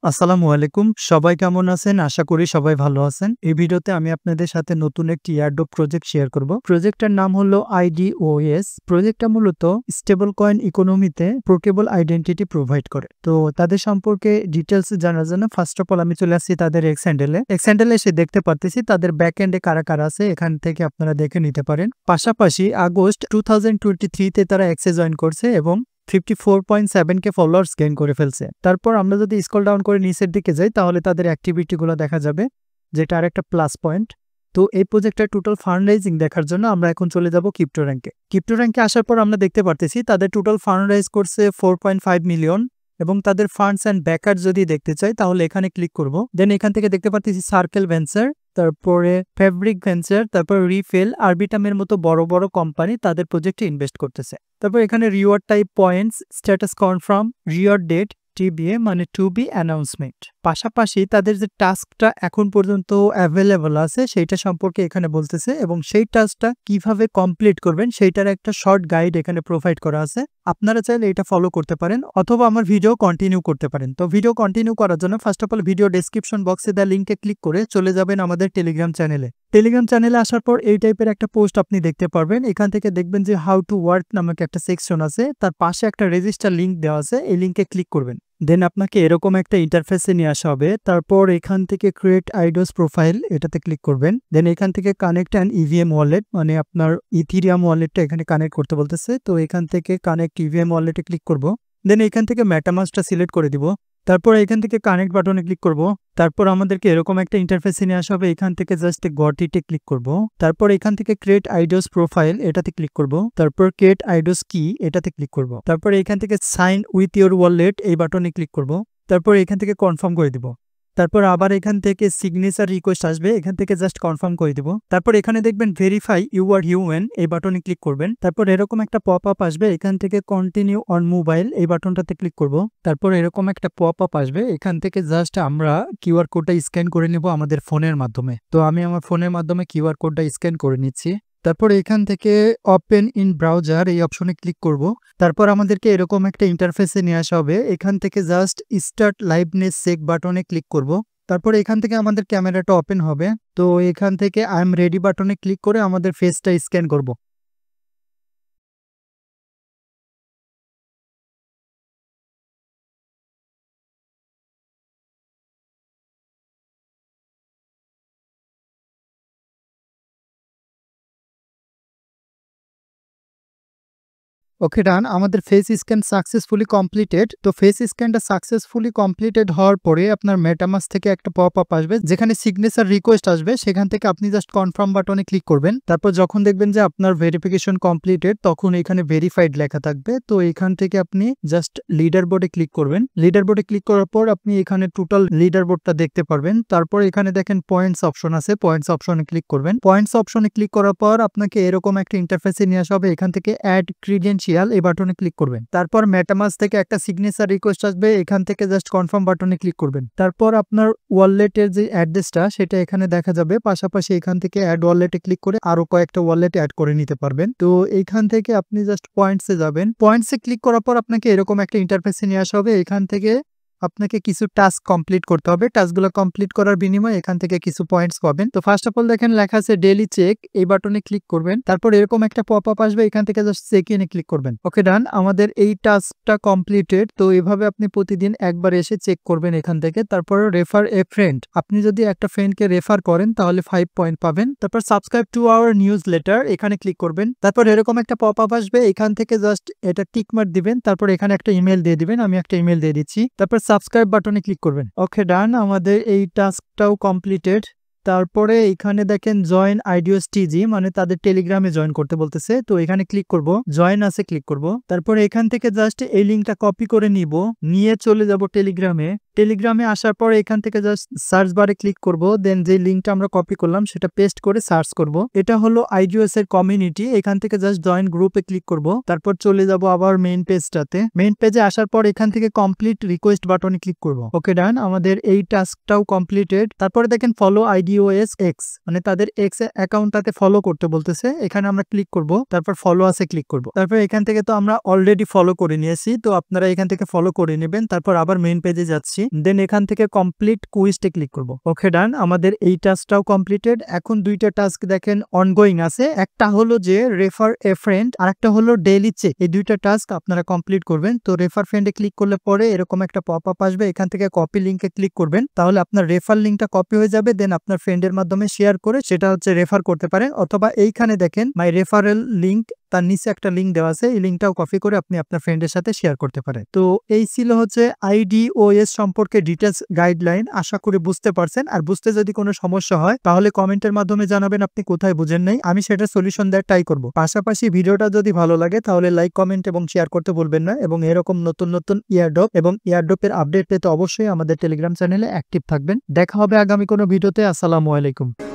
আসসালামু আলাইকুম। সবাই কেমন আছেন? আশা করি সবাই ভালো আছেন। এই ভিডিওতে আমি আপনাদের সাথে নতুন একটি এয়ারড্রপ প্রজেক্ট শেয়ার করব। প্রজেক্টটার নাম হলো IDOS। প্রজেক্টটা মূলত স্টেবল কয়েন ইকোনমিতে পোর্টেবল আইডেন্টিটি প্রোভাইড করে। তো তাদের সম্পর্কে ডিটেইলস জানার জন্য ফার্স্ট অফ অল আমি চলে আসছি তাদের এক্স হ্যান্ডেলে। এক্স হ্যান্ডেলে এসে দেখতে পারতেছি তাদের ব্যাক এন্ডে কারা আছে এখান থেকে আপনারা দেখে নিতে পারেন। পাশাপাশি আগস্ট 2023 তে তারা এক্সে জয়েন করছে এবং 54.7K ফলোয়ার্স গেইন করে ফেলছে। তারপর আমরা যদি স্ক্রল ডাউন করে নিচের দিকে যাই তাহলে তাদের অ্যাক্টিভিটি গুলো দেখা যাবে, যেটা আরেকটা প্লাস পয়েন্ট। তো এই প্রজেক্টের টোটাল ফান্ড রাইজিং দেখার জন্য আমরা এখন চলে যাব ক্রিপ্টো র্যাঙ্কে। ক্রিপ্টো র্যাঙ্কে আসার পর আমরা দেখতে পারতেছি তাদের টোটাল ফান্ড রাইজ করছে 4.5 মিলিয়ন এবং তাদের ফান্ডস অ্যান্ড ব্যাকার যদি দেখতে চাই তাহলে এখানে ক্লিক করব। দেন এখান থেকে দেখতে পারতেছি সার্কেল ভেঞ্চার, তারপরে ফেব্রিক ভেঞ্চার, তারপর রিফেল, আরবিটামের মতো বড় বড় কোম্পানি তাদের প্রজেক্টে ইনভেস্ট করতেছে। তারপর এখানে reward type points, status confirm, reward date TBA মানে টু বি অ্যানাউন্সমেন্ট। পাশাপাশি তাদের যে টাস্কটা এখন পর্যন্ত অ্যাভেলেবল আছে সেইটা সম্পর্কে এখানে বলতেছে এবং সেই টাস্কটা কিভাবে কমপ্লিট করবেন সেইটার একটা শর্ট গাইড এখানে প্রোভাইড করা আছে। আপনারা চাইলে এটা ফলো করতে পারেন অথবা আমার ভিডিও কন্টিনিউ করতে পারেন। তো ভিডিও কন্টিনিউ করার জন্য first of all video description বক্সে দেওয়া লিঙ্কে ক্লিক করে চলে যাবেন আমাদের টেলিগ্রাম চ্যানেলে। টেলিগ্রাম চ্যানেলে আসার পর এই টাইপের একটা পোস্ট আপনি দেখতে পারবেন। এখান থেকে দেখবেন যে হাউ টু ওয়ার্ক নামক একটা সেকশন আছে, তার পাশে একটা রেজিস্টার লিঙ্ক দেওয়া আছে, এই লিঙ্কে ক্লিক করবেন। দেন আপনাকে এরকম একটা ইন্টারফেসে নিয়ে আসা হবে। তারপর এখান থেকে ক্রিয়েট আইডোস প্রোফাইল এটাতে ক্লিক করবেন। দেন এখান থেকে কানেক্ট অ্যান্ড ইভিএম ওয়ালেট মানে আপনার ইথিরিয়াম ওয়ালেটটা এখানে কানেক্ট করতে বলতেছে। তো এখান থেকে কানেক্ট ইভিএম ওয়ালেটে ক্লিক করব। দেন এখান থেকে মেটামাস্কটা সিলেক্ট করে দিব। তারপর এখান থেকে কানেক্ট বাটনে ক্লিক করব। তারপর আমাদেরকে এরকম একটা ইন্টারফেসে নিয়ে আসা হবে। এখান থেকে জাস্ট গট ইটে ক্লিক করব। তারপর এখান থেকে ক্রিয়েট আইডোস প্রোফাইল এটাতে ক্লিক করব। তারপর ক্রিয়েট আইডোস কি এটাতে ক্লিক করব। তারপর এখান থেকে সাইন উইথ ইওর ওয়ালেট এই বাটনে ক্লিক করব। তারপর এখান থেকে কনফার্ম করে দিব। তারপর আবার এখান থেকে সিগনেচার রিকোয়েস্ট আসবে, এখান থেকে জাস্ট কনফার্ম করে দিব। তারপর এখানে দেখবেন ভেরিফাই ইউ আর হিউম্যান এই বাটনে ক্লিক করবেন। তারপর এরকম একটা পপ আপ আসবে, এখান থেকে কন্টিনিউ অন মোবাইল এই বাটনটাতে ক্লিক করব। তারপর এরকম একটা পপ আপ আসবে, এখান থেকে জাস্ট আমরা কিউআর কোডটা স্ক্যান করে নেব আমাদের ফোনের মাধ্যমে। তো আমি আমার ফোনের মাধ্যমে কিউআর কোডটা স্ক্যান করে নিচ্ছি। তারপর এখান থেকে ওপেন ইন ব্রাউজার এই অপশনে ক্লিক করব। তারপর আমাদেরকে এরকম একটা ইন্টারফেসে নিয়ে আসা হবে, এখান থেকে জাস্ট স্টার্ট লাইভনেস চেক বাটনে ক্লিক করব। তারপর এখান থেকে আমাদের ক্যামেরাটা ওপেন হবে। তো এখান থেকে আই এম রেডি বাটনে ক্লিক করে আমাদের ফেসটা স্ক্যান করব। ওকে ডান, আমাদের ফেস স্ক্যান সাকসেসফুলি কমপ্লিটেড। তো ফেস স্ক্যানটা সাকসেসফুলি কমপ্লিটেড হওয়ার পরে আপনার মেটামাস্ক থেকে একটা পপ আপ আসবে যেখানে সিগনেচার রিকোয়েস্ট আসবে, সেখান থেকে আপনি জাস্ট কনফার্ম বাটনে ক্লিক করবেন। তারপর যখন দেখবেন যে আপনার ভেরিফিকেশন কমপ্লিটেড তখন এখানে ভেরিফাইড লেখা থাকবে। তো এখান থেকে আপনি জাস্ট লিডার বোর্ডে ক্লিক করবেন। লিডার বোর্ডে ক্লিক করার পর আপনি এখানে টোটাল লিডার বোর্ডটা দেখতে পারবেন। তারপর এখানে দেখেন পয়েন্টস অপশন আছে, পয়েন্টস অপশনে ক্লিক করবেন। পয়েন্টস অপশনে ক্লিক করার পর আপনাকে এরকম একটা ইন্টারফেসে নিয়ে আসা হবে, এখান থেকে অ্যাড ক্রিডেন্সিয়াল এই বাটনে ক্লিক করবেন। তারপর মেটামাস্ক থেকে একটা সিগনেচার রিকোয়েস্ট আসবে, এখান থেকে জাস্ট কনফার্ম বাটনে ক্লিক করবেন। তারপর আপনার ওয়ালেটের যে অ্যাড্রেসটা সেটা এখানে দেখা যাবে। পাশাপাশি এখান থেকে অ্যাড ওয়ালেটে ক্লিক করে আরো কয়েকটা ওয়ালেট অ্যাড করে নিতে পারবেন। তো এখান থেকে আপনি জাস্ট পয়েন্টসে যাবেন। পয়েন্টসে ক্লিক করার পর আপনাকে এরকম একটা ইন্টারফেসে নিয়ে আসা হবে, এখান থেকে আপনাকে কিছু টাস্ক কমপ্লিট করতে হবে। টাস্কগুলো কমপ্লিট করার বিনিময়ে এখান থেকে কিছু পয়েন্টস পাবেন। তো ফার্স্ট অফ অল দেখেন লেখা আছে ডেইলি চেক এই বাটনে ক্লিক করবেন। তারপর এরকম একটা পপ আপ আসবে, এখান থেকে জাস্ট চেক ইনে ক্লিক করবেন। ওকে ডান, আমাদের এই টাস্কটা কমপ্লিটেড। তো এভাবে আপনি প্রতিদিন একবার এসে চেক করবেন এখান থেকে। তারপর রেফার এ ফ্রেন্ড, আপনি যদি একটা ফ্রেন্ডকে রেফার করেন তাহলে 5 পয়েন্ট পাবেন। তারপর subscribe to our news letter এখানে ক্লিক করবেন। তারপর এরকম একটা পপ আপ আসবে, এখান থেকে জাস্ট এটা টিক মার্ক দিবেন। তারপর এখানে একটা ইমেল দিয়ে দিবেন, আমি একটা ইমেল দিয়ে দিচ্ছি। তারপর সাবস্ক্রাইব বাটনে ক্লিক করবেন। ওকে ডান, আমাদের এই টাস্কটাও কমপ্লিটেড। তারপরে এখানে দেখেন জয়েন আইডিওস টিজি মানে তাদের টেলিগ্রামে জয়েন করতে বলতেছে। তো এখানে ক্লিক করব, জয়েন আছে ক্লিক করব। তারপরে এখান থেকে জাস্ট এই লিঙ্কটা কপি করে নিব, নিয়ে চলে যাব টেলিগ্রামে। টেলিগ্রামে আসার পর এখান থেকে জাস্ট সার্চ বারে ক্লিক করব। দেন যে লিঙ্কটা আমরা কপি করলাম সেটা পেস্ট করে সার্চ করব। এটা হলো আইডিওস এর কমিউনিটি, এখান থেকে জাস্ট জয়েন গ্রুপে ক্লিক করব। তারপর চলে যাব আবার মেইন পেজটাতে। মেইন পেজে আসার পর এখান থেকে কমপ্লিট রিকোয়েস্ট বাটনে ক্লিক করব। ওকে ডান, আমাদের এই টাস্কটাও কমপ্লিটেড। তারপরে দেখেন ফলো IDOS X মানে তাদের X অ্যাকাউন্টটাতে ফলো করতে বলতেছে, এখানে আমরা ক্লিক করব। তারপর ফলো আছে ক্লিক করব। তারপর এখান থেকে তো আমরা অলরেডি ফলো করে নিয়েছি, তো আপনারা এখান থেকে ফলো করে নেবেন। তারপর আবার মেইন পেজে যাচ্ছি। দিচ্ছি, দেন এখান থেকে কমপ্লিট কুইজে ক্লিক করব। ওকে ডান, আমাদের এই টাস্কটাও কমপ্লিটেড। এখন দুইটা টাস্ক দেখেন অনগোয়িং আছে, একটা হলো যে রেফার এ ফ্রেন্ড আর একটা হলো ডেইলি চেক। এই দুইটা টাস্ক আপনারা কমপ্লিট করবেন। তো রেফার ফ্রেন্ডে ক্লিক করলে পরে এরকম একটা পপ আপ আসবে, এখান থেকে কপি লিঙ্কে ক্লিক করবেন, তাহলে আপনার রেফার লিঙ্কটা কপি হয়ে যাবে। দেন আপনার ফ্রেন্ডের মাধ্যমে শেয়ার করে সেটা হচ্ছে রেফার করতে পারেন, অথবা এইখানে দেখেন মাই রেফারেল লিঙ্ক, তার নিচে একটা লিঙ্ক দেওয়া আছে, এই লিঙ্কটাও কপি করে আপনি আপনার ফ্রেন্ডের সাথে শেয়ার করতে পারেন। তো এই ছিল হচ্ছে IDOS সম্পর্কে ডিটেলস গাইডলাইন। আশা করি বুঝতে পারছেন। আর বুঝতে যদি কোনো সমস্যা হয় তাহলে কমেন্টের মাধ্যমে জানাবেন আপনি কোথায় বুঝেন নাই, আমি সেটা সলিউশন দেওয়ার ট্রাই করব। পাশাপাশি ভিডিওটা যদি ভালো লাগে তাহলে লাইক, কমেন্ট এবং শেয়ার করতে ভুলবেন না। এবং এরকম নতুন নতুন ইয়ারড্রপ এবং ইয়ারড্রপের আপডেট পেতে অবশ্যই আমাদের টেলিগ্রাম চ্যানেলে অ্যাক্টিভ থাকবেন। দেখা হবে আগামী কোনো ভিডিওতে। আসসালামু আলাইকুম।